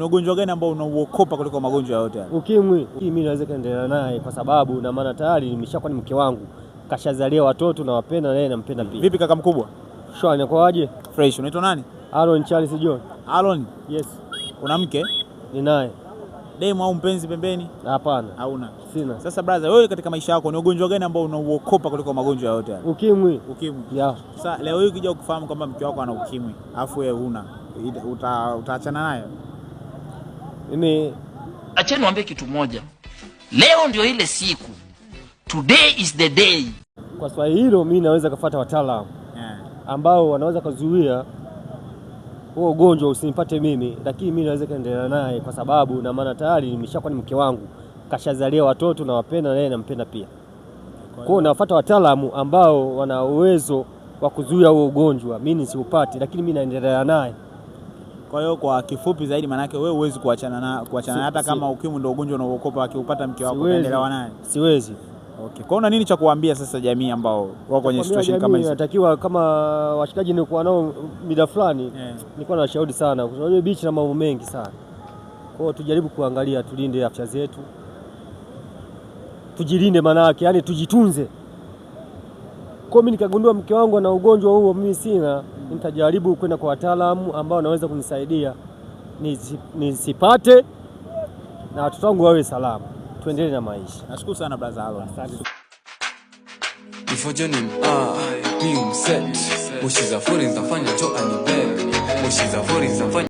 Ni ugonjwa gani ambao unauokopa kuliko magonjwa yote? Ukimwi. Mimi naweza kuendelea naye kwa sababu na maana tayari nimeshakuwa ni mke wangu. Kashazalia watoto na wapenda na yeye nampenda pia. Vipi kaka mkubwa? Shwari, inakuaje? Fresh. Unaitwa nani? Aaron Charles John. Aaron? Yes. Una mke? Ninaye. Demu au mpenzi pembeni? Hapana. Hauna? Sina. Sasa brother, wewe katika maisha yako ni ugonjwa gani ambao unauokopa kuliko magonjwa yote? Ukimwi. Ukimwi. Yeah. Sasa leo hii ukija kufahamu kwamba mke wako ana ukimwi, afu wewe huna, utaachana naye? Mimi acheni niwaambie kitu moja. Leo ndio ile siku. Today is the day. Kwa swali hilo mimi naweza kufuata wataalamu ambao wanaweza kuzuia huo ugonjwa usinipate mimi, lakini mimi naweza kuendelea naye kwa sababu na maana tayari nimeshakuwa ni mke wangu. Kashazalia watoto na wapenda na yeye nampenda pia. Kwa hiyo nafuata wataalamu ambao wana uwezo wa kuzuia huo ugonjwa, mimi nisiupate, lakini mimi naendelea naye. Kwa hiyo kwa kifupi zaidi, maana yake wewe huwezi kuachana hata kama ukimwi ndio ugonjwa unaookopa, akiupata mke wako unaendelea naye? Siwezi. Okay. Kwa una nini cha kuambia sasa jamii ambao wako kwenye situation kama hizo? Natakiwa kama washikaji nilikuwa nao mida fulani, nilikuwa na washauri sana. Kwa sababu beach na mambo mengi sana. Kwa hiyo tujaribu kuangalia, tulinde afya zetu. Tujilinde manake, yani tujitunze. Kwa mimi nikagundua mke wangu ana ugonjwa huo, mimi sina, nitajaribu kwenda kwa wataalamu ambao wanaweza kunisaidia nisipate na watoto wangu wawe salama. Tuendelee na maisha. Nashukuru sana brother Aaron. Before Johnny being set, Mushiza Foreign zafanya cho anibeg. Mushiza Foreign zafanya